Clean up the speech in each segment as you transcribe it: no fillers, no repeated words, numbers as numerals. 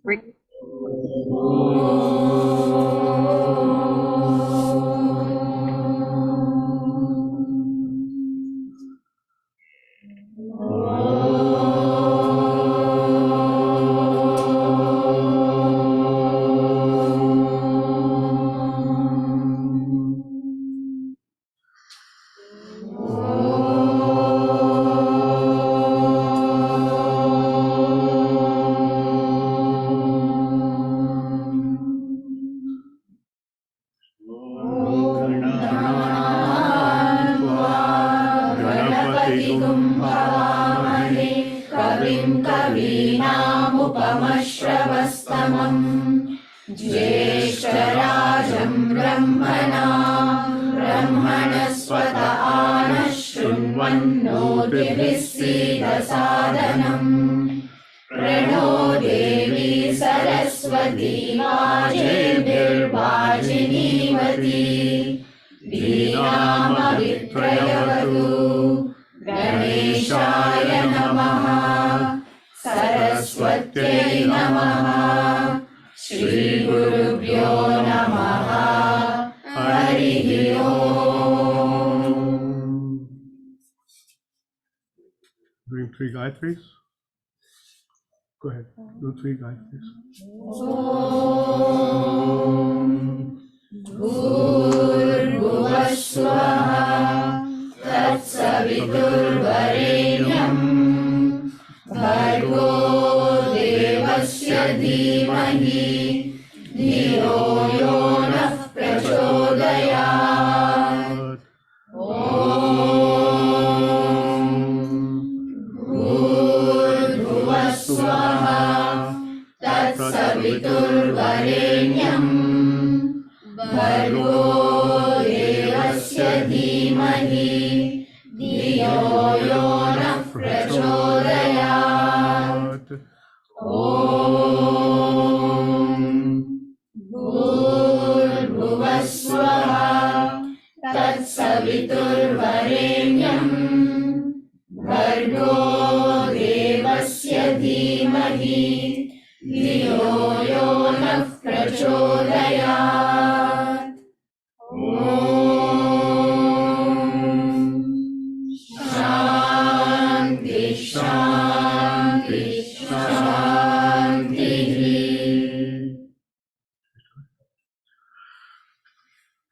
Doing 3 Gayatris. Go ahead. Do 3 Gayatris. Bhurvuvaswaha Tatsaviturvarenyam Bhargo Devasya Dhimahi Dhiyo Yo Nah Prachodayat. Bhurvuvaswaha Tatsaviturvarenyam Bhargo Devasya Dhimahi Dhiyo Yo Nah Prachodayat. Om Bhurvuvaswaha Tatsaviturvarenyam Bhargo Devasya Dhimahi Dhiyo Yo Nah Prachodayat. Om Shanti Shanti Shanti.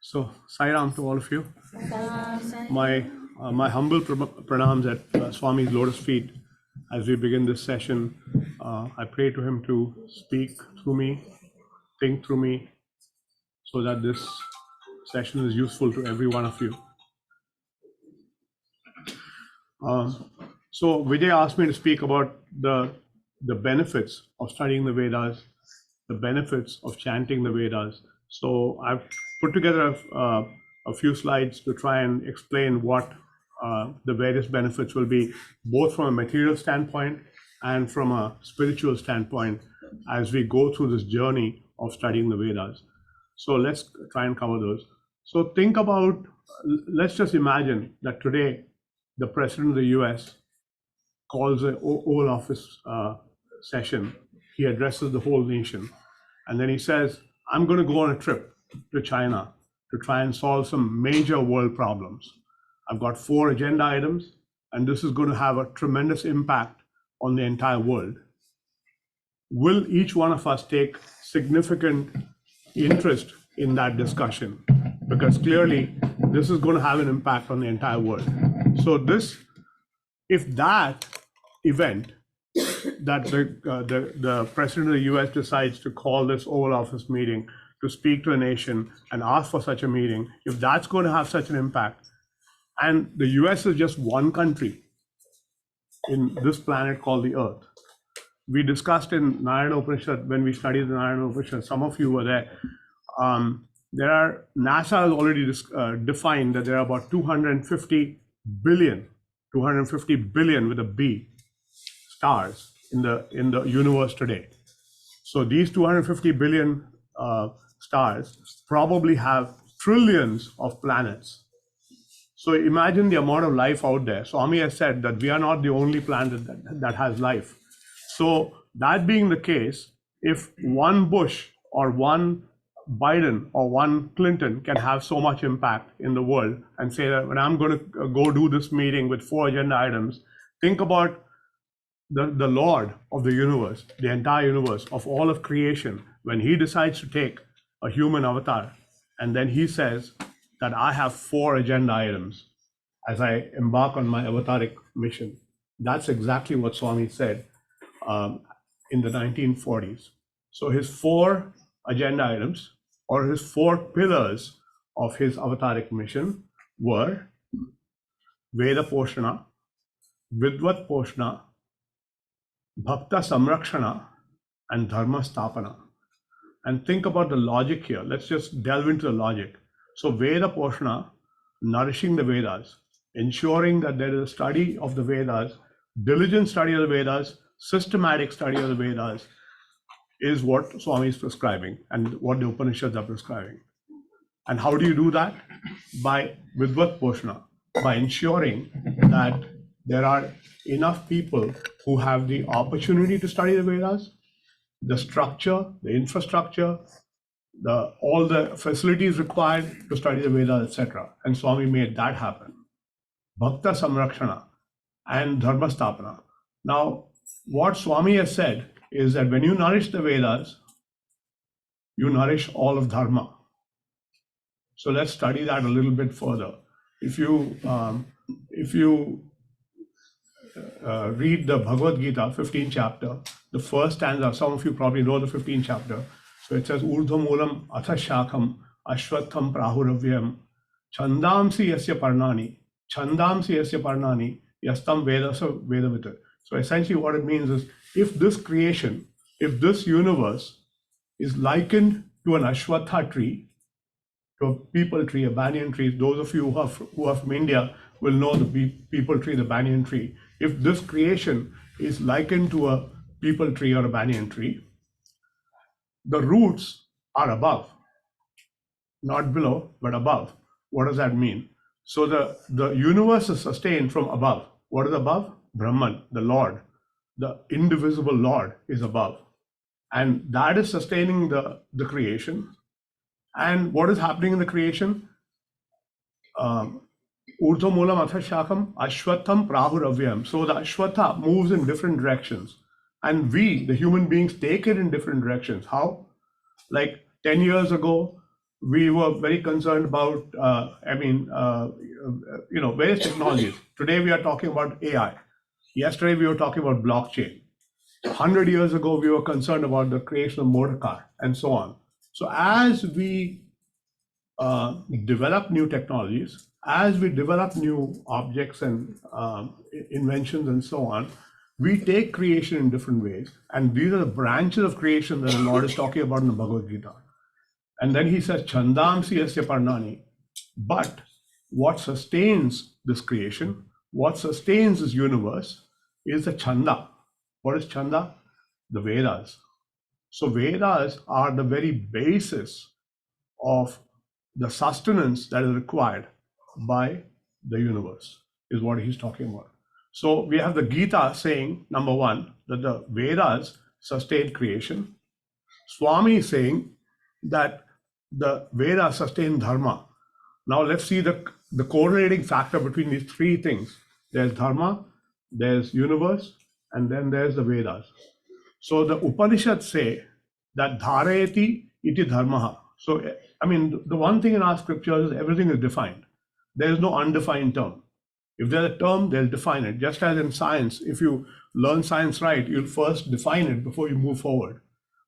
So, Sai Ram to all of you. My humble pranams at Swami's lotus feet as we begin this session. I pray to him to speak through me, think through me, so that this session is useful to every one of you. So Vijay asked me to speak about the benefits of studying the Vedas, the benefits of chanting the Vedas. So I've put together a few slides to try and explain what the various benefits will be, both from a material standpoint and from a spiritual standpoint, as we go through this journey of studying the Vedas. So let's try and cover those. So think about, let's just imagine that today the President of the US calls an Oval Office session. He addresses the whole nation. And then he says, I'm going to go on a trip to China to try and solve some major world problems. I've got 4 agenda items, and this is going to have a tremendous impact on the entire world. Will each one of us take significant interest in that discussion? Because clearly, this is going to have an impact on the entire world. So if that event that the President of the US decides to call this Oval Office meeting to speak to a nation and ask for such a meeting, if that's going to have such an impact, and the US is just one country in this planet called the Earth. We discussed in Narayana Upanishad, when we studied the Narayana Upanishad, some of you were there. NASA has already defined that there are about 250 billion with a B, stars in the universe today. So these 250 billion stars probably have trillions of planets. So imagine the amount of life out there. Swami has said that we are not the only planet that has life. So that being the case, if one Bush or one Biden or one Clinton can have so much impact in the world and say that when I'm going to go do this meeting with 4 agenda items, think about the Lord of the universe, the entire universe, of all of creation, when he decides to take a human avatar, and then he says that I have 4 agenda items as I embark on my avataric mission. That's exactly what Swami said in the 1940s. So his 4 agenda items, or his 4 pillars of his avataric mission, were Veda Poshana, Vidvat Poshana, Bhakta Samrakshana, and Dharma Stapana. And think about the logic here. Let's just delve into the logic. So Veda Poshana, nourishing the Vedas, ensuring that there is a study of the Vedas, diligent study of the Vedas, systematic study of the Vedas, is what Swami is prescribing and what the Upanishads are prescribing. And how do you do that? By Vidvat Poshana, by ensuring that there are enough people who have the opportunity to study the Vedas, the structure, the infrastructure, all the facilities required to study the Vedas, etc. And Swami made that happen. Bhakta Samrakshana and Dharma Stapana. Now, what Swami has said is that when you nourish the Vedas, you nourish all of Dharma. So let's study that a little bit further. If you read the Bhagavad Gita, 15th chapter, the first stanza, some of you probably know the 15th chapter. So it says, Urdhvamulam atha shakham ashwatham prahuravyam chandamsi yasya parnani yastam vedasa vedavita. So essentially what it means is, if this creation, if this universe is likened to an ashwatha tree, to a people tree, a banyan tree, those of you who are from India will know the people tree, the banyan tree. If this creation is likened to a people tree or a banyan tree, the roots are above, not below, but above. What does that mean? So the universe is sustained from above. What is above? Brahman, the Lord, the indivisible Lord is above. And that is sustaining the creation. And what is happening in the creation? Urdhva Moolam Atha Shakam Ashwatham Prahuravyam. So the Ashwatha moves in different directions. And we, the human beings, take it in different directions. How? Like 10 years ago, we were very concerned about, various technologies. Today, we are talking about AI. Yesterday, we were talking about blockchain. 100 years ago, we were concerned about the creation of motor car and so on. So as we develop new technologies, as we develop new objects and inventions and so on, we take creation in different ways. And these are the branches of creation that the Lord is talking about in the Bhagavad Gita. And then he says, Chandamsi yasya parnani. But what sustains this creation, what sustains this universe is the Chanda. What is Chanda? The Vedas. So Vedas are the very basis of the sustenance that is required by the universe, is what he's talking about. So we have the Gita saying, number one, that the Vedas sustain creation. Swami is saying that the Vedas sustain Dharma. Now let's see the correlating factor between these 3 things. There's Dharma, there's universe, and then there's the Vedas. So the Upanishads say that dharayati iti dharmaha. So, the one thing in our scriptures is everything is defined. There is no undefined term. If there's a term, they'll define it. Just as in science, if you learn science right, you'll first define it before you move forward,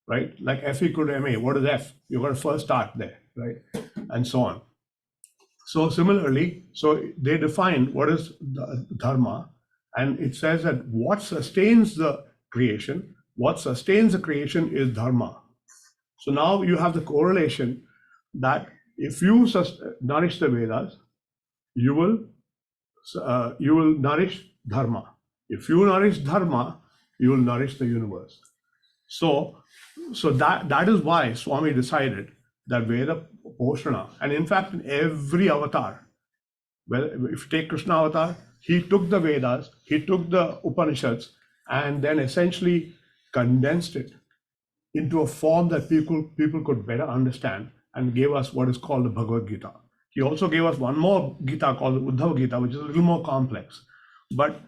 right? Like F equal to MA, what is F? You've got to first start there, right? And so on. So similarly, so they define what is the dharma, and it says that what sustains the creation is dharma. So now you have the correlation that if you nourish the Vedas, you will nourish dharma. If you nourish dharma, you will nourish the universe. So that is why Swami decided that Veda Poshana, and in fact in every avatar, if you take Krishna avatar, he took the Vedas, he took the Upanishads, and then essentially condensed it into a form that people could better understand, and gave us what is called the Bhagavad Gita. He also gave us one more Gita called the Uddhava Gita, which is a little more complex. But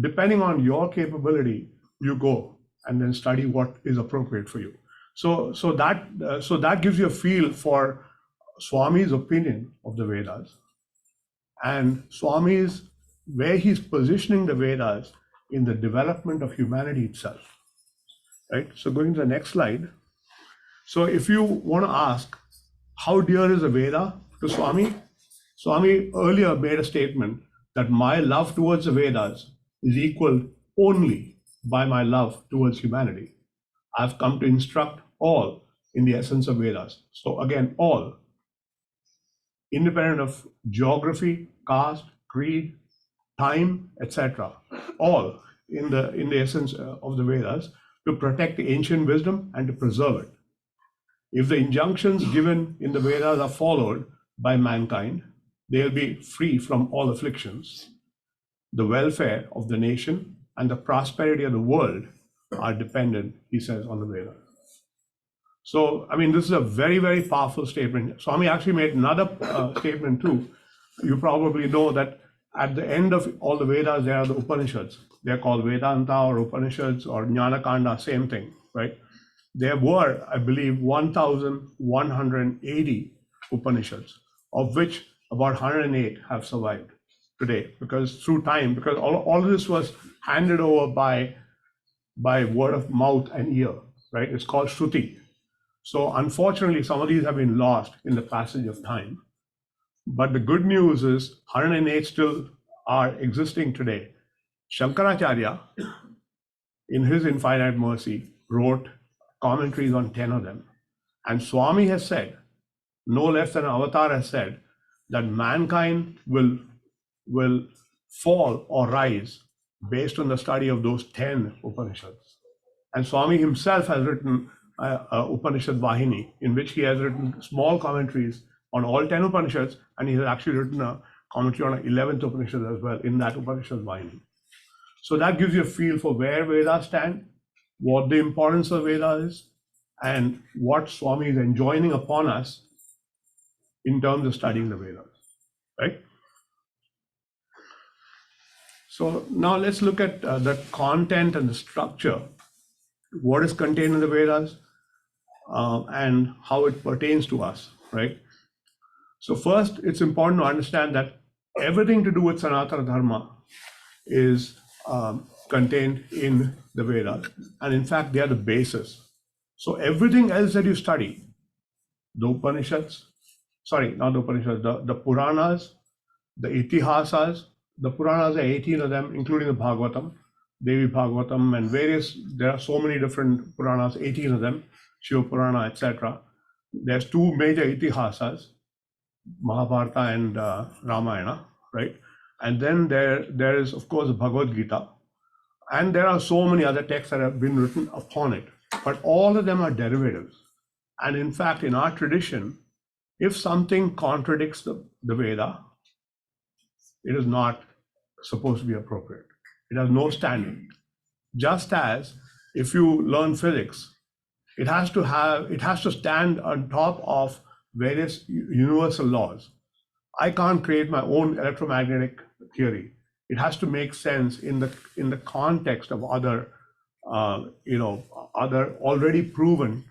depending on your capability, you go and then study what is appropriate for you. So that gives you a feel for Swami's opinion of the Vedas, and Swami's where he's positioning the Vedas in the development of humanity itself. Right? So going to the next slide. So if you want to ask, how dear is a Veda to Swami? Swami earlier made a statement that my love towards the Vedas is equaled only by my love towards humanity. I've come to instruct all in the essence of Vedas. So again, all, independent of geography, caste, creed, time, etc., all in the essence of the Vedas, to protect the ancient wisdom and to preserve it. If the injunctions given in the Vedas are followed by mankind, they'll be free from all afflictions. The welfare of the nation and the prosperity of the world are dependent, he says, on the Vedas. So, I mean, this is a very, very powerful statement. Swami actually made another statement too. You probably know that at the end of all the Vedas, there are the Upanishads. They're called Vedanta or Upanishads or Jnanakanda, same thing, right? There were, I believe, 1,180 Upanishads, of which about 108 have survived today, because through time, because all of this was handed over by word of mouth and ear, right? It's called Shruti. So unfortunately, some of these have been lost in the passage of time. But the good news is 108 still are existing today. Shankaracharya, in his infinite mercy, wrote commentaries on 10 of them. And Swami has said, no less than an avatar has said, that mankind will fall or rise based on the study of those 10 Upanishads. And Swami himself has written Upanishad Vahini, in which he has written small commentaries on all 10 Upanishads, and he has actually written a commentary on an 11th Upanishad as well in that Upanishad Vahini. So that gives you a feel for where Vedas stand, what the importance of Veda is, and what Swami is enjoining upon us in terms of studying the Vedas, right? So now let's look at the content and the structure, what is contained in the Vedas, and how it pertains to us, right? So first, it's important to understand that everything to do with Sanatana Dharma is contained in the Vedas, and in fact, they are the basis. So everything else that you study, the Upanishads, sorry, not the Upanishads, the Puranas, the Itihasas, the Puranas are 18 of them, including the Bhagavatam, Devi Bhagavatam, and various, there are so many different Puranas, 18 of them, Shiva Purana, etc. There's two major Itihasas, Mahabharata and Ramayana, right? And then there is, of course, the Bhagavad Gita. And there are so many other texts that have been written upon it. But all of them are derivatives. And in fact, in our tradition, if something contradicts the Veda, it is not supposed to be appropriate. It has no standing. Just as if you learn physics, it has to stand on top of various universal laws. I can't create my own electromagnetic theory. It has to make sense in the context of other other already proven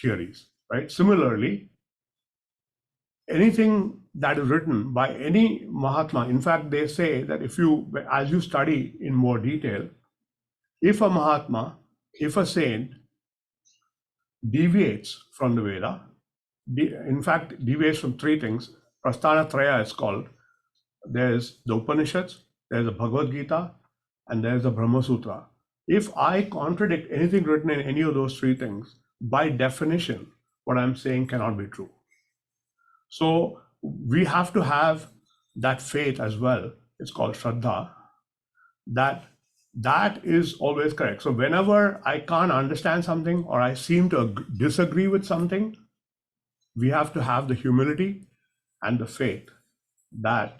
theories, right? Similarly, anything that is written by any Mahatma, in fact, they say that as you study in more detail, if a Mahatma, if a saint deviates from the Veda, in fact, deviates from three things, Prasthana Traya is called. There's the Upanishads, there's the Bhagavad Gita, and there's the Brahma Sutra. If I contradict anything written in any of those three things, by definition, what I'm saying cannot be true. So we have to have that faith as well. It's called Shraddha, that is always correct. So whenever I can't understand something or I seem to disagree with something, we have to have the humility and the faith that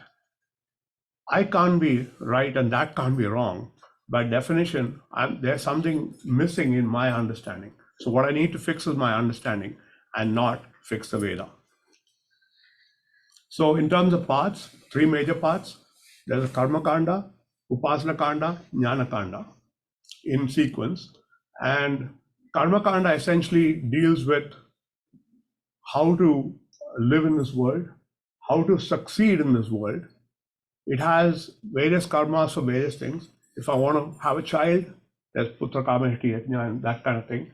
I can't be right and that can't be wrong. By definition, there's something missing in my understanding. So what I need to fix is my understanding and not fix the Veda. So in terms of parts, 3 major parts, there's a Karma Kanda, Upasana Kanda, Jnana Kanda in sequence. And Karma Kanda essentially deals with how to live in this world, how to succeed in this world. It has various karmas for various things. If I want to have a child, there's Putra Kamahiti Yajna and that kind of thing.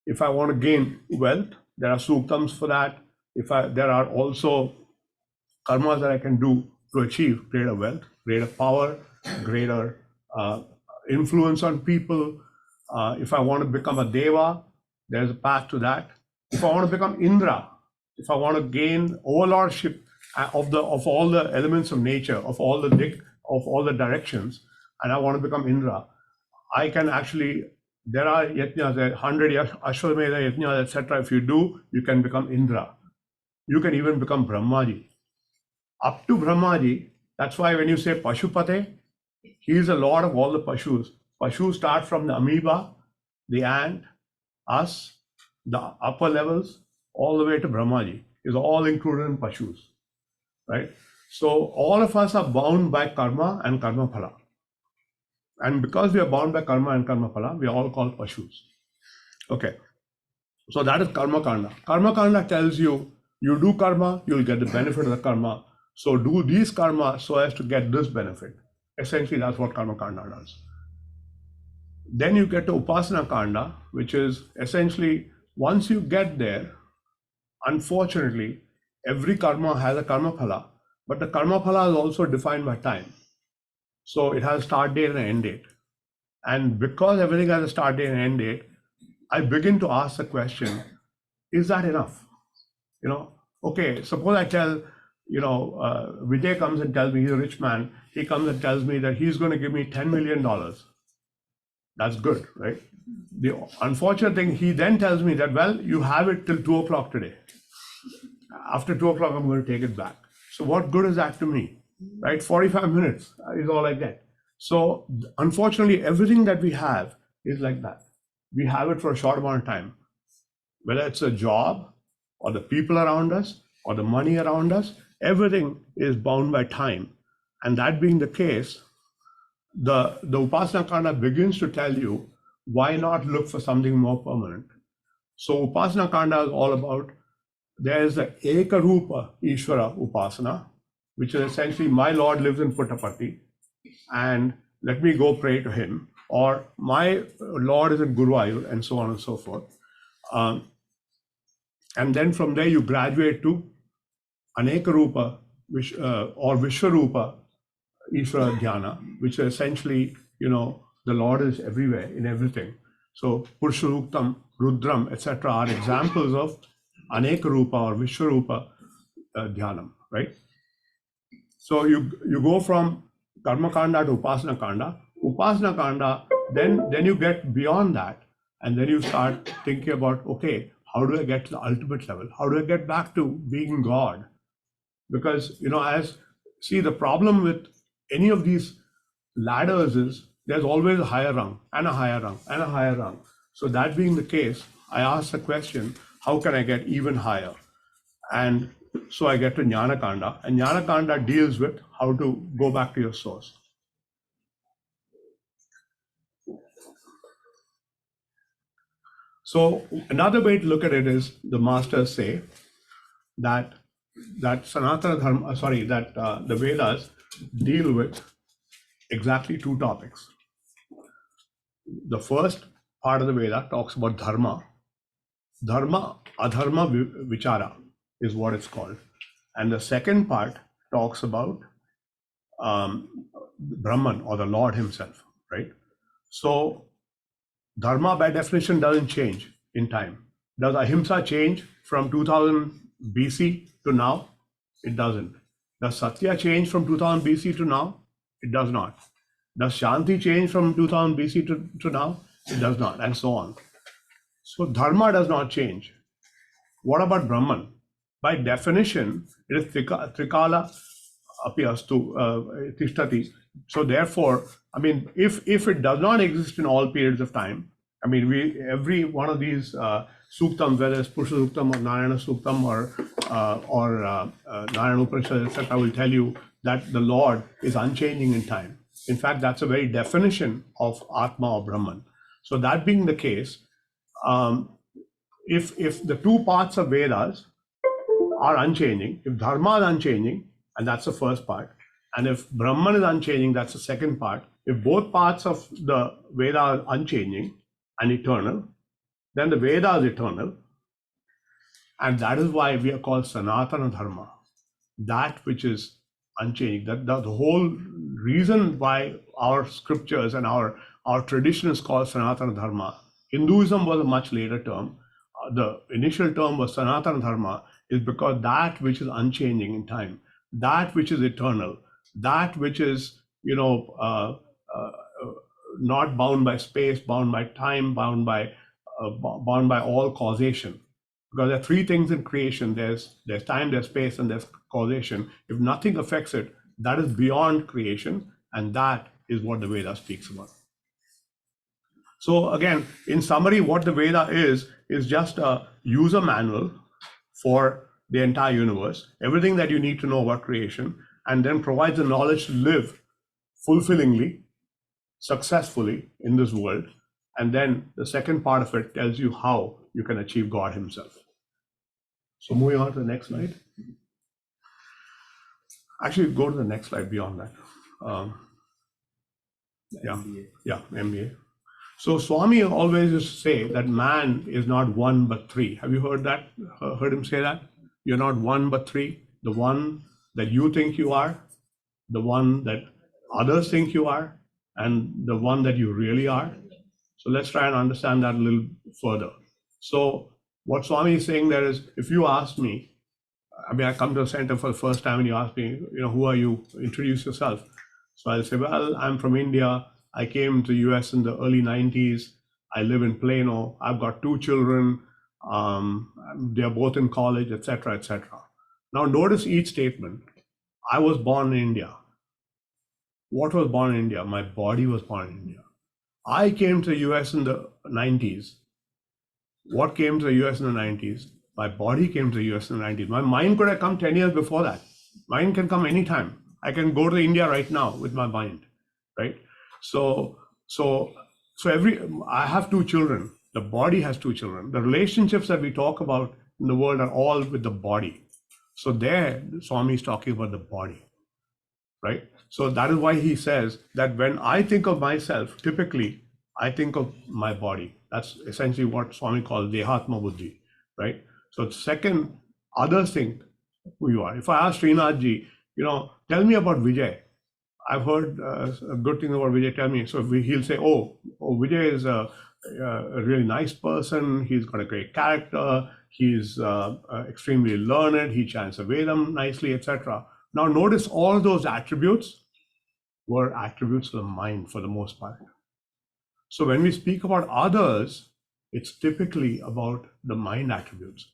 If I want to gain wealth, there are suktams for that. There are also karmas that I can do to achieve greater wealth, greater power, greater influence on people. If I want to become a deva, there's a path to that. If I want to become Indra, if I want to gain overlordship of all the elements of nature, of all the directions, and I want to become Indra, I can actually. There are yajnas, 100 Ashwamedha yajnas, etc. If you do, you can become Indra. You can even become Brahmaji. Up to Brahmaji, that's why when you say Pashupate, he is the lord of all the Pashus. Pashus start from the amoeba, the ant, us, the upper levels, all the way to Brahmaji. Is all included in Pashus, right? So all of us are bound by karma and karma phala. And because we are bound by karma and karma phala, we are all called Pashus. Okay, so that is Karma Kanda. Karma Kanda tells you, you do karma, you'll get the benefit of the karma. So do these karma so as to get this benefit. Essentially, that's what Karma Kanda does. Then you get to Upasana Kanda, which is essentially, once you get there, unfortunately, every karma has a karma phala, but the karma phala is also defined by time. So it has a start date and an end date. And because everything has a start date and end date, I begin to ask the question, is that enough? Okay, suppose I tell, Vijay comes and tells me, he's a rich man, he comes and tells me that he's going to give me $10 million. That's good, right? The unfortunate thing, he then tells me that, well, you have it till 2 o'clock today. After 2 o'clock, I'm going to take it back. So what good is that to me, right? 45 minutes is all I get. So unfortunately, everything that we have is like that. We have it for a short amount of time, whether it's a job or the people around us or the money around us, everything is bound by time. And that being the case, the Upasana Kanda begins to tell you, why not look for something more permanent? So Upasana Kanda is all about, there is the Ekarupa Ishvara Upasana, which is essentially, my Lord lives in Puttaparthi, and let me go pray to him. Or my Lord is in Guruvayur, and so on and so forth. And then from there you graduate to Anekarupa or Vishwarupa Ishvara Dhyana, which is essentially, the Lord is everywhere in everything. So Purusharuktam, Rudram, etc. are examples of Anekarupa or Vishwarupa Dhyanam, right? So you go from Karma Kanda to Upasana Kanda. Upasana Kanda, then you get beyond that, and then you start thinking about, okay, how do I get to the ultimate level? How do I get back to being God? Because, the problem with any of these ladders is there's always a higher rung and a higher rung and a higher rung. So that being the case, I ask the question, how can I get even higher? And so I get to Jnana Kanda, and Jnana Kanda deals with how to go back to your source. So another way to look at it is, the masters say that Sanatana Dharma, the Vedas deal with exactly 2 topics. The first part of the Veda talks about dharma. Dharma, adharma vichara is what it's called. And the second part talks about Brahman, or the Lord himself, right? So dharma by definition doesn't change in time. Does ahimsa change from 2000 BC to now? It doesn't. Does satya change from 2000 BC to now? It does not. Does shanti change from 2000 BC to now? It does not, and so on. So dharma does not change. What about Brahman? By definition, it is trikala apyastu tishtati. So therefore, if it does not exist in all periods of time, I mean, every one of these suktam, whether it's Purusha Suktam or Narayana Suktam or Narayana Upanishad, etc., will tell you that the Lord is unchanging in time. In fact, that's a very definition of Atma or Brahman. So that being the case, if the two parts of Vedas are unchanging, if Dharma is unchanging, and that's the first part, and if Brahman is unchanging, that's the second part. If both parts of the Veda are unchanging and eternal, then the Veda is eternal. And that is why we are called Sanatana Dharma, that which is unchanging. That the whole reason why our scriptures and our tradition is called Sanatana Dharma. Hinduism was a much later term. The initial term was Sanatana Dharma, is because that which is unchanging in time, that which is eternal, that which is, not bound by space, bound by time, bound by all causation. Because there are three things in creation: there's time, there's space, and there's causation. If nothing affects it, that is beyond creation, and that is what the Veda speaks about. So again, in summary, what the Veda is just a user manual for the entire universe, everything that you need to know about creation, and then provides the knowledge to live fulfillingly, successfully in this world. And then the second part of it tells you how you can achieve God himself. So moving on to the next slide. Actually, go to the next slide beyond that. MBA. So Swami always used to say that man is not one but three. Have you heard that? Heard him say that? You're not one but three. The one that you think you are, the one that others think you are, and the one that you really are. So let's try and understand that a little further. So what Swami is saying there is, if you ask me, I come to the center for the first time and you ask me, who are you? Introduce yourself. So I'll say, well, I'm from India. I came to the US in the early 90s. I live in Plano. I've got 2 children. They're both in college, etc., etc. Now notice each statement. I was born in India. What was born in India? My body was born in India. I came to the US in the 90s. What came to the US in the 90s? My body came to the US in the 90s. My mind could have come 10 years before that. Mind can come anytime. I can go to India right now with my mind, right? So I have 2 children. The body has 2 children. The relationships that we talk about in the world are all with the body. So there, Swami is talking about the body, right? So that is why he says that when I think of myself, typically I think of my body. That's essentially what Swami calls Dehatma Buddhi, right? So second, others think who you are. If I ask Srinathji, tell me about Vijay. I've heard a good thing about Vijay, tell me. So he'll say, oh, Vijay is a really nice person. He's got a great character. He's extremely learned. He chants the Vedam nicely, etc. Now notice all those attributes were attributes of the mind for the most part. So when we speak about others, it's typically about the mind attributes.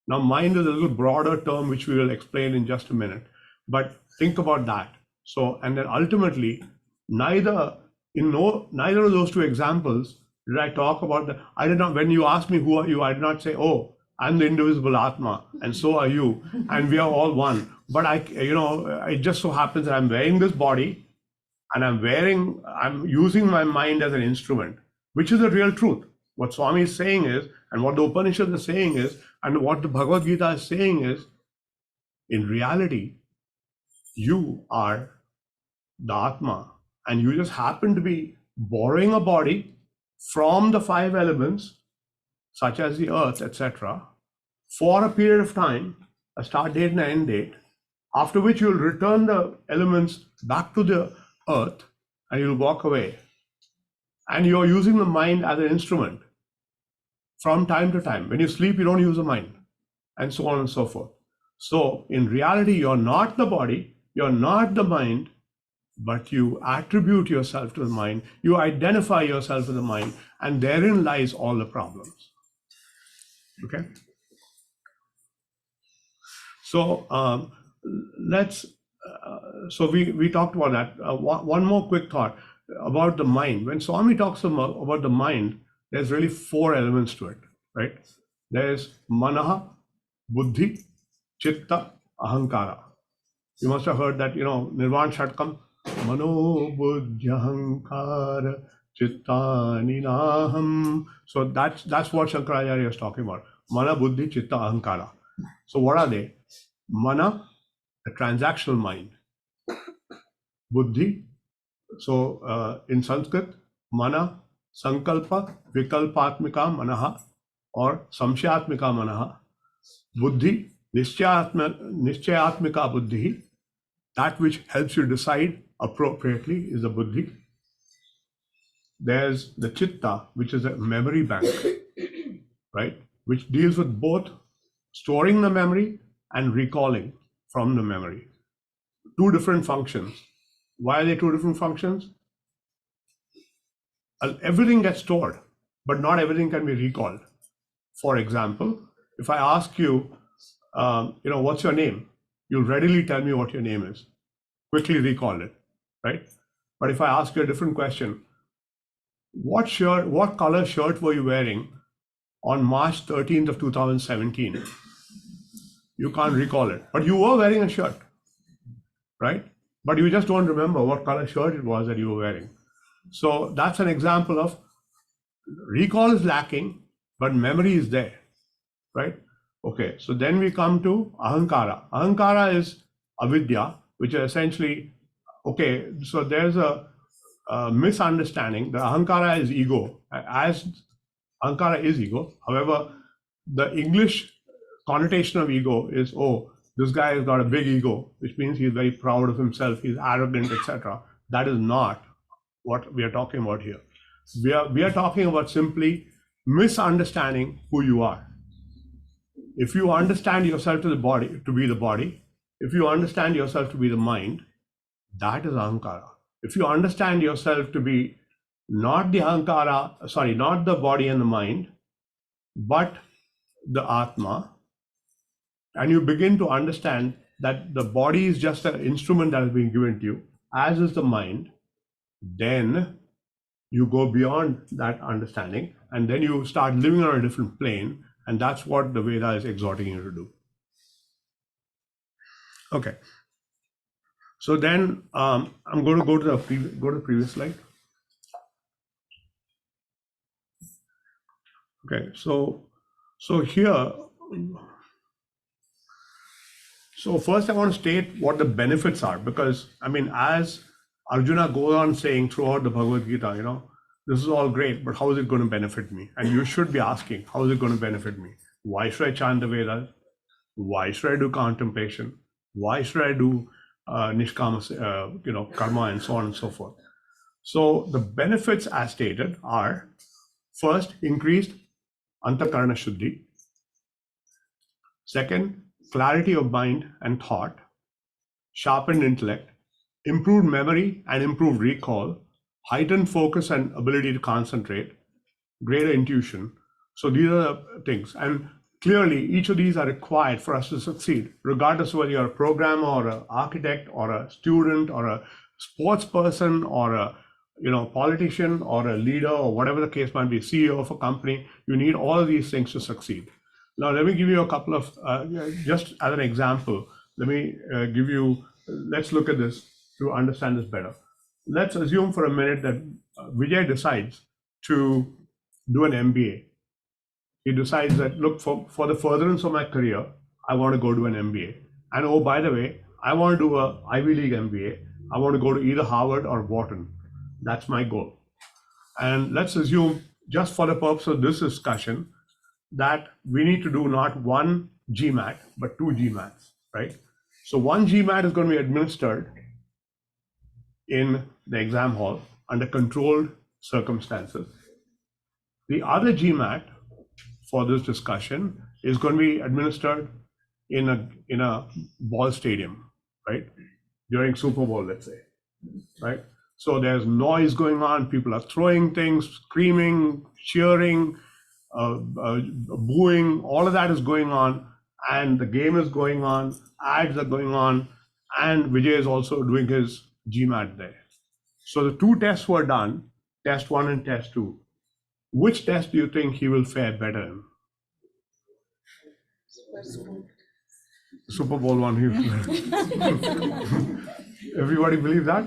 Now mind is a little broader term, which we will explain in just a minute, but think about that. So, and then ultimately, neither of those 2 examples did I talk about I did not, when you asked me who are you, I did not say, oh, I'm the indivisible Atma, and so are you, and we are all one. But it just so happens that I'm wearing this body, and I'm using my mind as an instrument, which is the real truth. What Swami is saying is, and what the Upanishad is saying is, and what the Bhagavad Gita is saying is, in reality, you are the Atma, and you just happen to be borrowing a body from the 5 elements, such as the earth, etc., for a period of time, a start date and an end date, after which you'll return the elements back to the earth and you'll walk away. And you're using the mind as an instrument from time to time. When you sleep, you don't use the mind, and so on and so forth. So in reality, you're not the body, you're not the mind, but you attribute yourself to the mind, you identify yourself with the mind, and therein lies all the problems. Okay? So so we talked about that. One more quick thought about the mind. When Swami talks about the mind, there's really 4 elements to it, right? There's manaha, buddhi, chitta, ahankara. You must have heard that, Nirvan Shatkam, mano buddhi ahankara chitta ninaham. So that's what Shankaracharya is talking about. Mana, buddhi, chitta, ahankara. So what are they? Mana, the transactional mind. Buddhi, so in Sanskrit, mana, sankalpa, vikalpatmika manaha or samshayatmika manaha. Buddhi, nischayatmika buddhi, that which helps you decide appropriately is the buddhi. There's the chitta, which is a memory bank, right? Which deals with both storing the memory and recalling from the memory. 2 different functions. Why are they 2 different functions? Everything gets stored, but not everything can be recalled. For example, if I ask you, what's your name? You'll readily tell me what your name is. Quickly recall it, right? But if I ask you a different question, what color shirt were you wearing on March 13th of 2017? You can't recall it, but you were wearing a shirt, right? But you just don't remember what color shirt it was that you were wearing. So that's an example of recall is lacking, but memory is there, right? Okay, so then we come to ahankara. Ahankara is avidya, which is essentially, okay, so there's a misunderstanding. The ahankara is ego. As ahankara is ego. However, the English connotation of ego is, oh, this guy has got a big ego, which means he's very proud of himself, he's arrogant, etc. That is not what we are talking about here. We are talking about simply misunderstanding who you are. If you understand yourself to be the body, if you understand yourself to be the mind, that is ahankara. If you understand yourself to be not the body and the mind, but the Atma, and you begin to understand that the body is just an instrument that has been given to you, as is the mind, then you go beyond that understanding and then you start living on a different plane, and that's what the Veda is exhorting you to do. Okay. So then I'm going to go to the previous slide. Okay, so here, so first I want to state what the benefits are, because as Arjuna goes on saying throughout the Bhagavad Gita, this is all great, but how is it going to benefit me? And you should be asking, how is it going to benefit me? Why should I chant the Vedas? Why should I do contemplation? Why should I do nishkama, karma, and so on and so forth? So the benefits as stated are, first, increased antakarana shuddhi. Second, clarity of mind and thought, sharpened intellect, improved memory and improved recall, heightened focus and ability to concentrate, greater intuition. So these are the things. And clearly, each of these are required for us to succeed, regardless of whether you're a programmer or an architect or a student or a sports person or a politician or a leader or whatever the case might be, CEO of a company. You need all of these things to succeed. Now, let me give you a couple of, just as an example, let's look at this to understand this better. Let's assume for a minute that Vijay decides to do an MBA. He decides that, look, for the furtherance of my career, I want to go do an MBA. And oh, by the way, I want to do a Ivy League MBA. I want to go to either Harvard or Wharton. That's my goal. And let's assume, just for the purpose of this discussion, that we need to do not one GMAT, but 2 GMATs, right? So one GMAT is going to be administered in the exam hall under controlled circumstances. The other GMAT for this discussion is going to be administered in a ball stadium, right? During Super Bowl, let's say, right? So there's noise going on, people are throwing things, screaming, cheering, booing, all of that is going on, and the game is going on, ads are going on, and Vijay is also doing his GMAT there. So the 2 tests were done, test 1 and test 2. Which test do you think he will fare better in? Super Bowl one. Everybody believe that?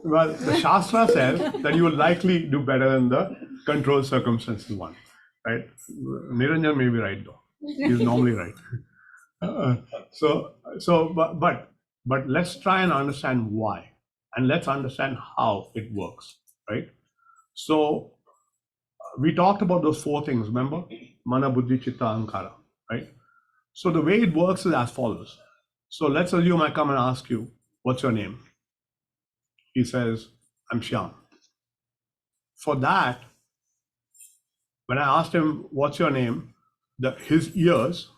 Well, the Shastra says that you will likely do better in the controlled circumstances one, right? Niranjan may be right though. He's normally right. But let's try and understand why, and let's understand how it works, right? So we talked about those four things, remember? Mana, Buddhi, Chitta, Ahankara, right? So the way it works is as follows. So let's assume I come and ask you, what's your name? He says, I'm Shyam. For that, when I asked him, what's your name? His ears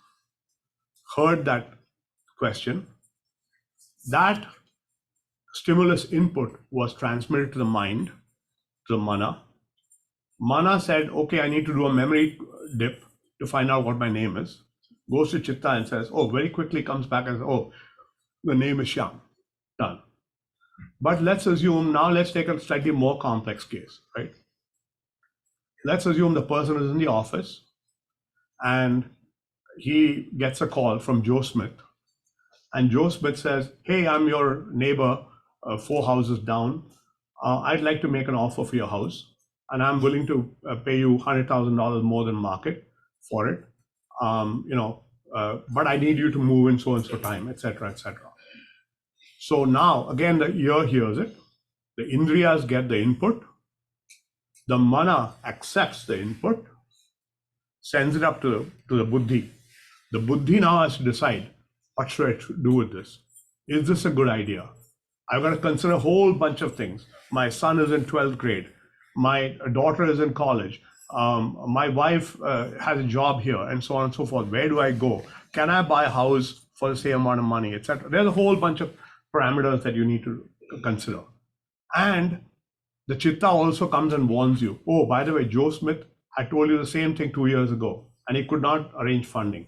heard that question. That stimulus input was transmitted to the mind, to the mana. Mana said, okay, I need to do a memory dip to find out what my name is. Goes to Chitta and says, oh, very quickly comes back and says, oh, the name is Shyam. Done. But let's assume, now let's take a slightly more complex case, right? Let's assume the person is in the office and he gets a call from Joe Smith. And Joe Smith says, hey, I'm your neighbor 4 houses down. I'd like to make an offer for your house. And I'm willing to pay you $100,000 more than market for it. But I need you to move in so and so time, etc., etc. So now, again, the ear hears it. The indriyas get the input. The mana accepts the input, sends it up to the buddhi. The buddhi now has to decide, what should I do with this? Is this a good idea? I've got to consider a whole bunch of things. My son is in 12th grade. My daughter is in college. My wife has a job here, and so on and so forth. Where do I go? Can I buy a house for the same amount of money, etc.? There's a whole bunch of parameters that you need to consider. And the chitta also comes and warns you. Oh, by the way, Joe Smith, I told you the same thing 2 years ago, and he could not arrange funding,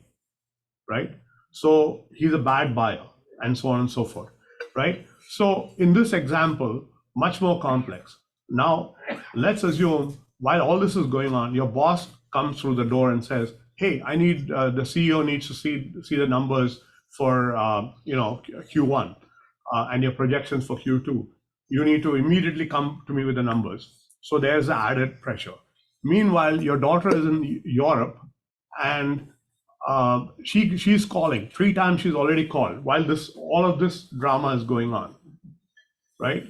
right? So he's a bad buyer, and so on and so forth, right? So in this example, much more complex. Now, let's assume while all this is going on, your boss comes through the door and says, hey, I need, the CEO needs to see the numbers for, Q1 and your projections for Q2. You need to immediately come to me with the numbers. So there's the added pressure. Meanwhile, your daughter is in Europe and she's calling. 3 times she's already called while all of this drama is going on, right?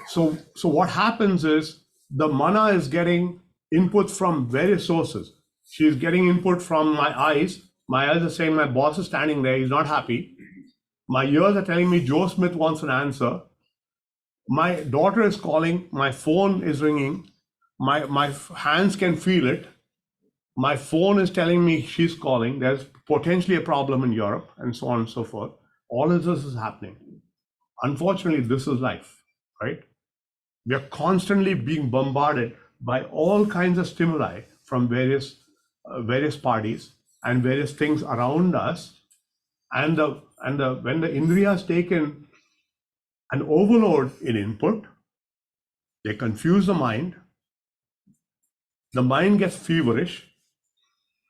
So what happens is the mana is getting input from various sources. She's getting input from my eyes. My eyes are saying my boss is standing there, he's not happy. My ears are telling me Joe Smith wants an answer. My daughter is calling, my phone is ringing, my hands can feel it. My phone is telling me she's calling, there's potentially a problem in Europe, and so on and so forth. All of this is happening. Unfortunately, this is life, right? We are constantly being bombarded by all kinds of stimuli from various parties and various things around us. And when the indriyas take in an overload in input, they confuse the mind. The mind gets feverish.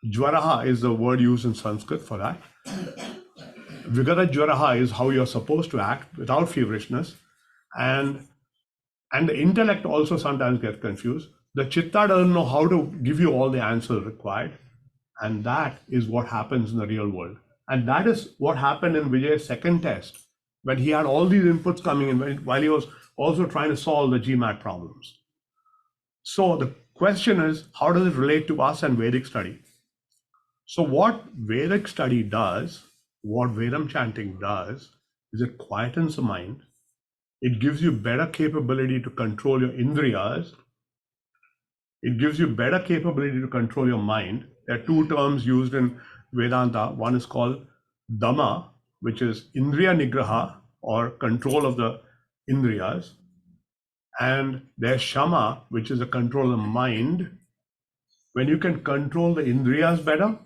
Jwaraha is the word used in Sanskrit for that. Vigara jwaraha is how you're supposed to act without feverishness. And the intellect also sometimes gets confused. The chitta doesn't know how to give you all the answers required. And that is what happens in the real world. And that is what happened in Vijay's second test, when he had all these inputs coming in while he was also trying to solve the GMAT problems. So the question is, how does it relate to us and Vedic study? So what Vedic study does, what Vedam chanting does, is it quietens the mind. It gives you better capability to control your indriyas. It gives you better capability to control your mind. There are 2 terms used in Vedanta. One is called Dhamma, which is Indriya Nigraha, or control of the Indriyas. And there's Shama, which is a control of the mind. When you can control the Indriyas better,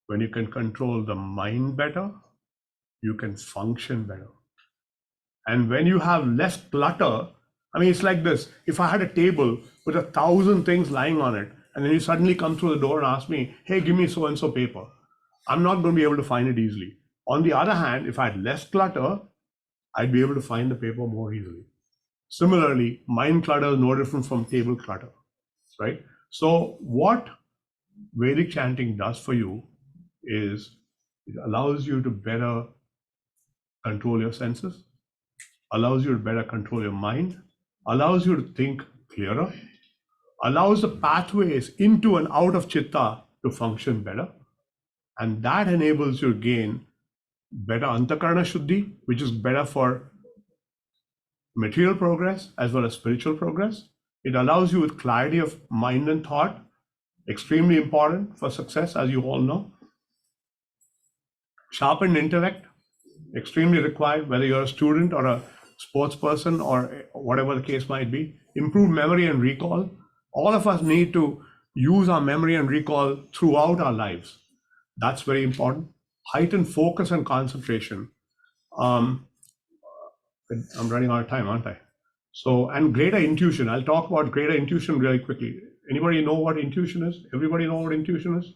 when you can control the mind better, you can function better. And when you have less clutter, I mean, it's like this. If I had a table with 1,000 things lying on it, and then you suddenly come through the door and ask me, hey, give me so-and-so paper, I'm not going to be able to find it easily. On the other hand, if I had less clutter, I'd be able to find the paper more easily. Similarly, mind clutter is no different from table clutter, right? So what Vedic chanting does for you is it allows you to better control your senses, allows you to better control your mind, allows you to think clearer, allows the pathways into and out of chitta to function better. And that enables you to gain better antakarana shuddhi, which is better for material progress as well as spiritual progress. It allows you with clarity of mind and thought, extremely important for success, as you all know. Sharpened intellect, extremely required, whether you're a student or a sports person or whatever the case might be. Improved memory and recall. All of us need to use our memory and recall throughout our lives. That's very important. Heightened focus and concentration. I'm running out of time, aren't I? So, and greater intuition. I'll talk about greater intuition really quickly. Anybody know what intuition is? Everybody know what intuition is?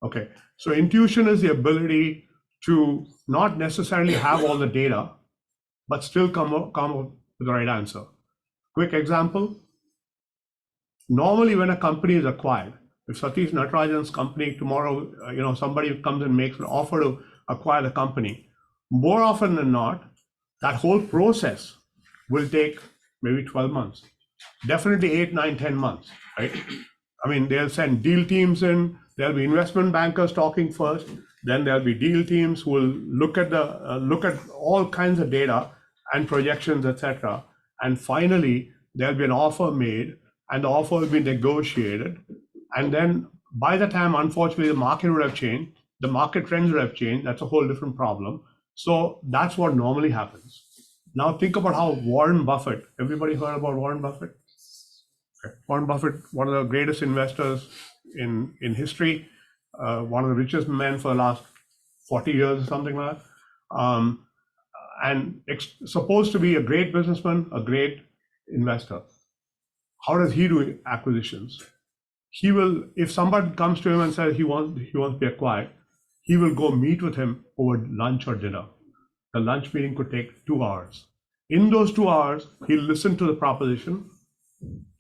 Okay, so intuition is the ability to not necessarily have all the data, but still come up with the right answer. Quick example. Normally when a company is acquired, if Satish Natarajan's company tomorrow, somebody comes and makes an offer to acquire the company, more often than not, that whole process will take maybe 12 months, definitely 8, 9, 10 months, right? I mean, they'll send deal teams in, there'll be investment bankers talking first, then there'll be deal teams who will look at all kinds of data and projections, etc. And finally, there'll be an offer made, and the offer will be negotiated. And then by the time, unfortunately, the market would have changed, the market trends would have changed. That's a whole different problem. So that's what normally happens. Now think about how Warren Buffett, everybody heard about Warren Buffett? Okay. Warren Buffett, one of the greatest investors in history, one of the richest men for the last 40 years or something like that. And supposed to be a great businessman, a great investor. How does he do acquisitions? He will, if somebody comes to him and says he wants to be acquired, he will go meet with him over lunch or dinner. The lunch meeting could take 2 hours. In those 2 hours, he'll listen to the proposition,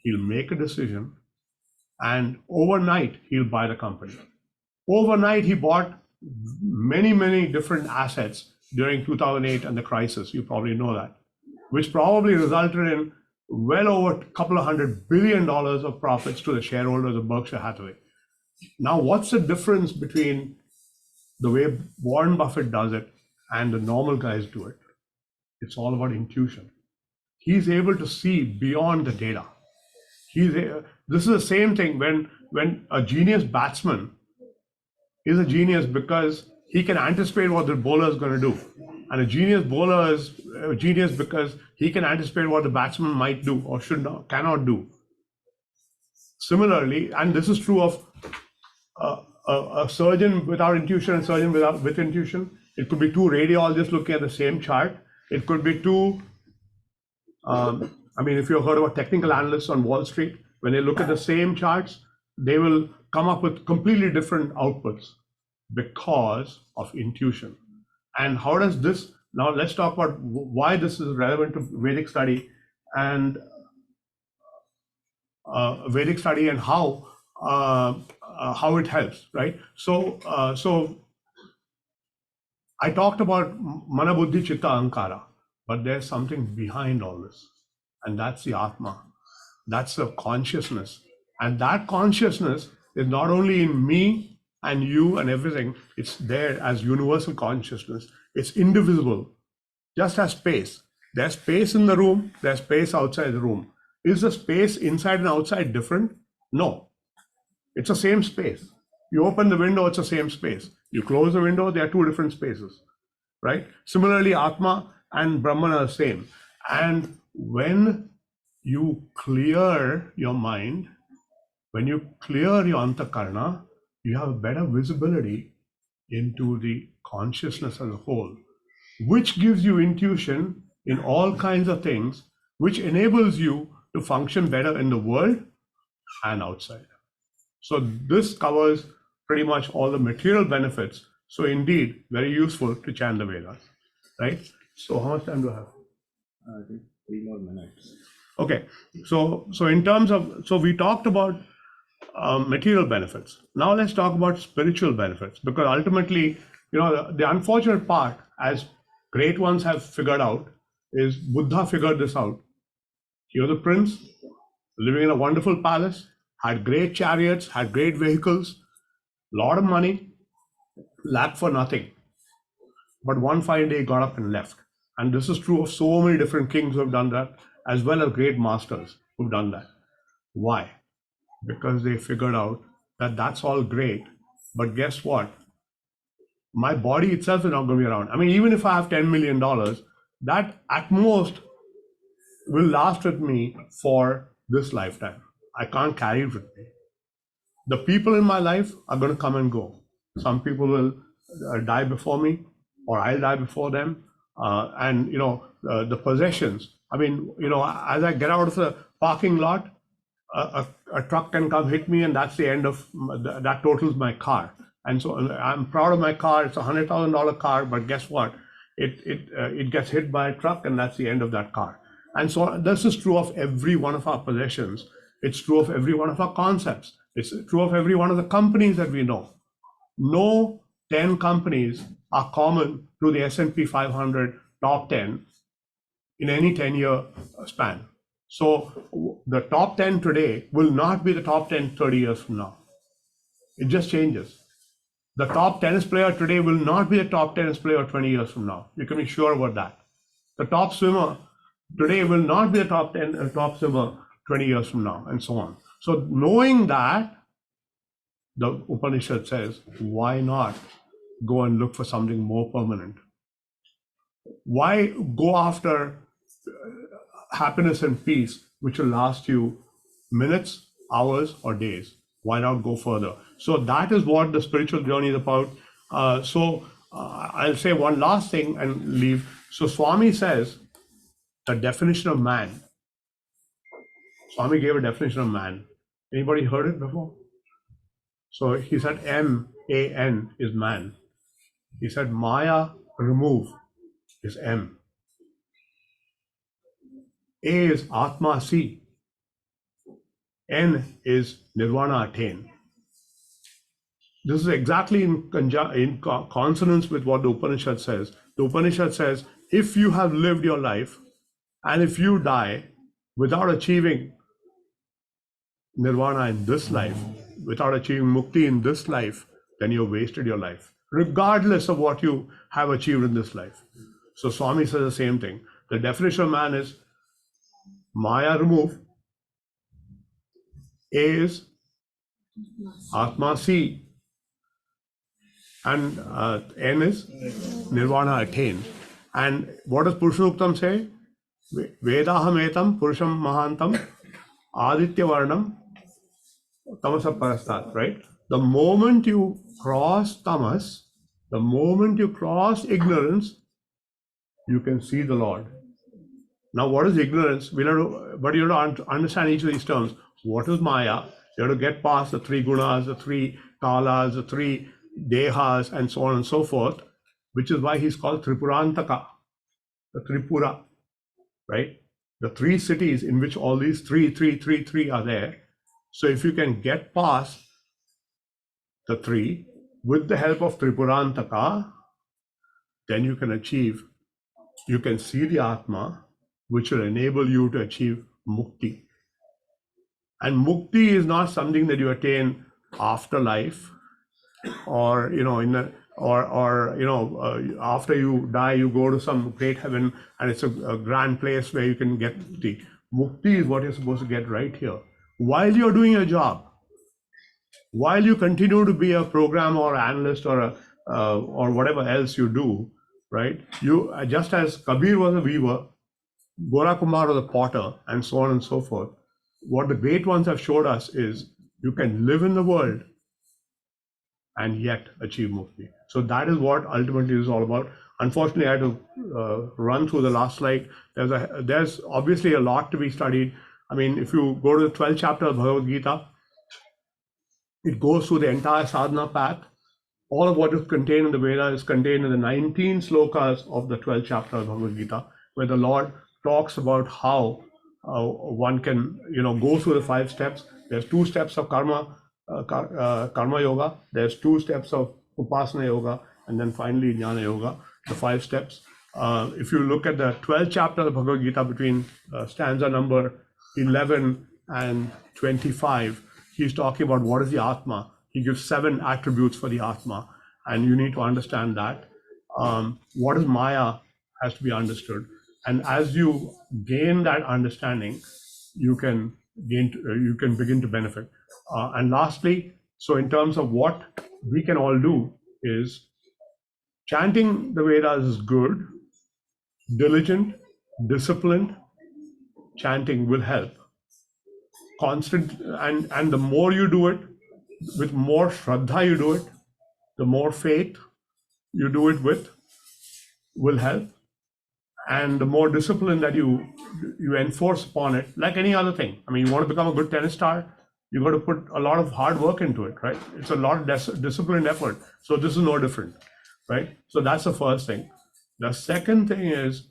he'll make a decision, and overnight, he'll buy the company. Overnight, he bought many, many different assets during 2008 and the crisis. You probably know that, which probably resulted in well over a couple of $100 billion of profits to the shareholders of Berkshire Hathaway. Now, what's the difference between the way Warren Buffett does it and the normal guys do it? It's all about intuition. He's able to see beyond the data. This is the same thing when a genius batsman is a genius because he can anticipate what the bowler is going to do. And a genius bowler is a genius because he can anticipate what the batsman might do or cannot do. Similarly, and this is true of a surgeon without intuition and surgeon with intuition. It could be two radiologists looking at the same chart. It could be two, if you've heard about technical analysts on Wall Street, when they look at the same charts, they will come up with completely different outputs because of intuition. And how does this, now let's talk about why this is relevant to Vedic study and how it helps, right? So I talked about mana buddhi chitta ahankara, but there's something behind all this, and that's the Atma. That's the consciousness. And that consciousness is not only in me and you and everything, it's there as universal consciousness. It's indivisible, just as space. There's space in the room, there's space outside the room. Is the space inside and outside different? No, it's the same space. You open the window, it's the same space. You close the window, they are two different spaces, right? Similarly, Atma and Brahman are the same. And when you clear your mind, when you clear your antakarana, you have a better visibility into the consciousness as a whole, which gives you intuition, in all kinds of things, which enables you to function better in the world and outside. So this covers pretty much all the material benefits. So indeed, very useful to chant the Vedas, right? So how much time do I have? I think 3 more minutes. Okay, so in terms of, so we talked about material benefits. Now let's talk about spiritual benefits, because ultimately, the unfortunate part, as great ones have figured out, is Buddha figured this out. He was a prince living in a wonderful palace, had great chariots, had great vehicles, lot of money, lacked for nothing. But one fine day he got up and left. And this is true of so many different kings who have done that, as well as great masters who've done that. Why? Because they figured out that that's all great, but guess what? My body itself is not going to be around. I mean, even if I have $10 million, that at most will last with me for this lifetime. I can't carry it with me. The people in my life are going to come and go. Some people will die before me, or I'll die before them. And the possessions. I mean, as I get out of the parking lot, a truck can come hit me, and that's the end of that. Totals my car. And so I'm proud of my car. It's a $100,000 car, but guess what? It gets hit by a truck, and that's the end of that car. And so this is true of every one of our possessions. It's true of every one of our concepts. It's true of every one of the companies that we know. No 10 companies are common to the S&P 500 top 10 in any 10-year span. So the top 10 today will not be the top 10 30 years from now. It just changes. The top tennis player today will not be the top tennis player 20 years from now. You can be sure about that. The top swimmer today will not be the top swimmer 20 years from now, and so on. So knowing that, the Upanishad says, why not go and look for something more permanent? Why go after happiness and peace, which will last you minutes, hours, or days? Why not go further? So that is what the spiritual journey is about. I'll say one last thing and leave. So Swami says the definition of man. Swami gave a definition of man. Anybody heard it before? So he said M-A-N is man. He said Maya, remove, is M. A is Atma, see. N is Nirvana, attain. This is exactly in consonance with what the Upanishad says. The Upanishad says, if you have lived your life and if you die without achieving Nirvana in this life, without achieving Mukti in this life, then you've wasted your life, regardless of what you have achieved in this life. So Swami says the same thing. The definition of man is Maya, remove. A is Atma, see. And N is Nirvana, attain. And what does Purushoktam say? Vedaham etam Purusham Mahantam Aditya Varnam Tamasa Parastat, right? The moment you cross tamas, the moment you cross ignorance, you can see the Lord. Now, what is ignorance? But you have to understand each of these terms. What is Maya? You have to get past the 3 gunas, the 3 kalas, the 3 dehas, and so on and so forth, which is why he's called Tripurantaka, the Tripura, right? The 3 cities in which all these 3 are there. So if you can get past the 3 with the help of Tripurantaka, then you can see the Atma, which will enable you to achieve Mukti. And Mukti is not something that you attain after life, or after you die, you go to some great heaven, and it's a grand place where you can get Mukti. Mukti is what you're supposed to get right here, while you're doing your job, while you continue to be a programmer or analyst or whatever else you do, right? You, just as Kabir was a weaver, Gorakumar was a potter, and so on and so forth. What the great ones have showed us is you can live in the world and yet achieve Mukti. So that is what ultimately is all about. Unfortunately, I had to run through the last slide. There's obviously a lot to be studied. I mean, if you go to the 12th chapter of Bhagavad Gita, it goes through the entire sadhana path. All of what is contained in the Veda is contained in the 19 slokas of the 12th chapter of Bhagavad Gita, where the Lord talks about how one can, go through the 5 steps. There's 2 steps of karma yoga. There's 2 steps of upasana yoga, and then finally jnana yoga. The 5 steps. If you look at the 12th chapter of the Bhagavad Gita, between stanza number 11 and 25, he's talking about what is the Atma. He gives 7 attributes for the Atma, and you need to understand that. What is Maya has to be understood, and as you gain that understanding, you can begin to benefit. And lastly, so in terms of what we can all do is chanting the Vedas is good, diligent, disciplined. Chanting will help. Constant, and the more you do it, with more shraddha you do it, the more faith you do it with, will help. And the more discipline that you enforce upon it, like any other thing. I mean, you want to become a good tennis star, you got to put a lot of hard work into it, right? It's a lot of disciplined effort. So this is no different, right? So that's the first thing. The second thing is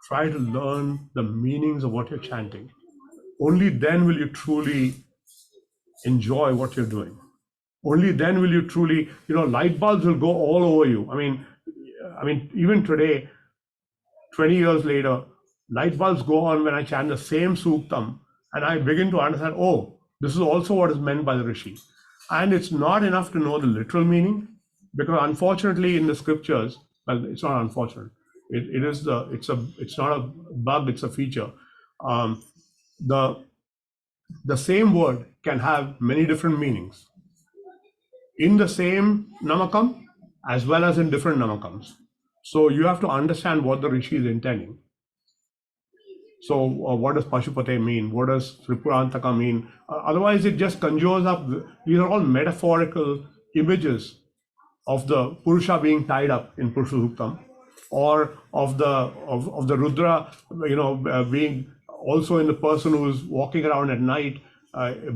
try to learn the meanings of what you're chanting. Only then will you truly enjoy what you're doing. Only then will you truly, light bulbs will go all over you. I mean, even today, 20 years later, light bulbs go on when I chant the same suktam, and I begin to understand, oh, this is also what is meant by the Rishi. And it's not enough to know the literal meaning, because unfortunately in the scriptures, well, it's not unfortunate. It's not a bug, it's a feature. The same word can have many different meanings in the same namakam as well as in different namakams. So you have to understand what the Rishi is intending. So what does Pashupate mean? What does Tripurantaka mean? Otherwise, it just conjures up. These are all metaphorical images of the Purusha being tied up in Purusha Suktam, or of the Rudra, being also in the person who's walking around at night,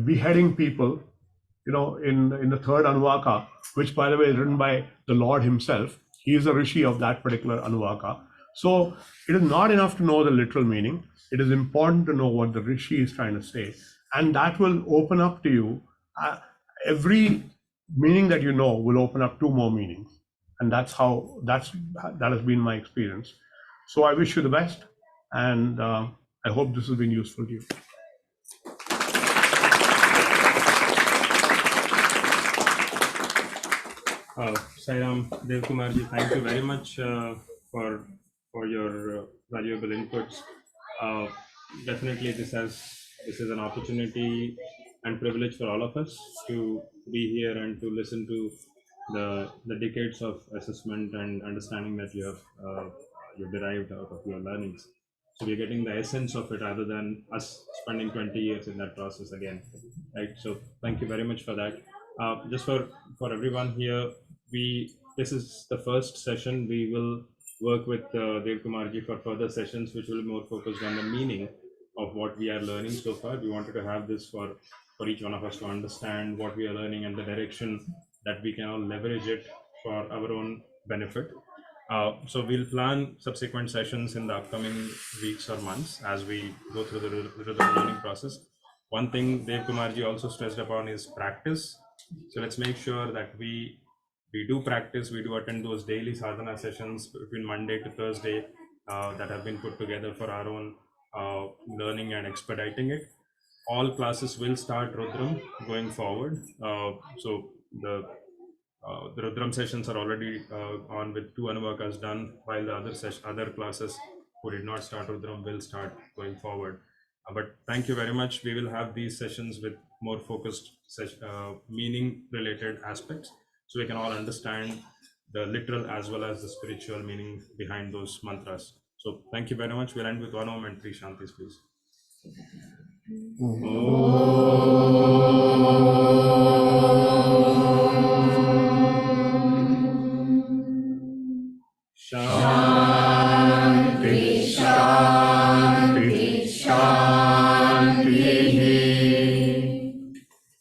beheading people, in the 3rd Anuvaka, which by the way is written by the Lord himself. He is a Rishi of that particular Anuvaka. So it is not enough to know the literal meaning. It is important to know what the Rishi is trying to say. And that will open up to you. Every meaning that you know will open up 2 more meanings. And that has been my experience. So I wish you the best. And I hope this has been useful to you. Sairam, Devkumar ji, thank you very much for your valuable inputs. Definitely, this is an opportunity and privilege for all of us to be here and to listen to the decades of assessment and understanding that you've derived out of your learnings. So we're getting the essence of it rather than us spending 20 years in that process again, right? So thank you very much for that. Just for everyone here, this is the first session. We will work with Devkumar ji for further sessions, which will be more focused on the meaning of what we are learning so far. We wanted to have this for each one of us to understand what we are learning and the direction that we can all leverage it for our own benefit. So we'll plan subsequent sessions in the upcoming weeks or months as we go through the learning process. One thing Devkumar ji also stressed upon is practice. So let's make sure that we do practice, we do attend those daily sadhana sessions between Monday to Thursday that have been put together for our own learning and expediting it. All classes will start Rudram going forward. So the Rudram sessions are already on with 2 Anuvakas done, while the other classes who did not start Rudram will start going forward. But thank you very much. We will have these sessions with more focused meaning related aspects, so we can all understand the literal as well as the spiritual meaning behind those mantras. So thank you very much. We'll end with 1 Om and 3 Shantis, please.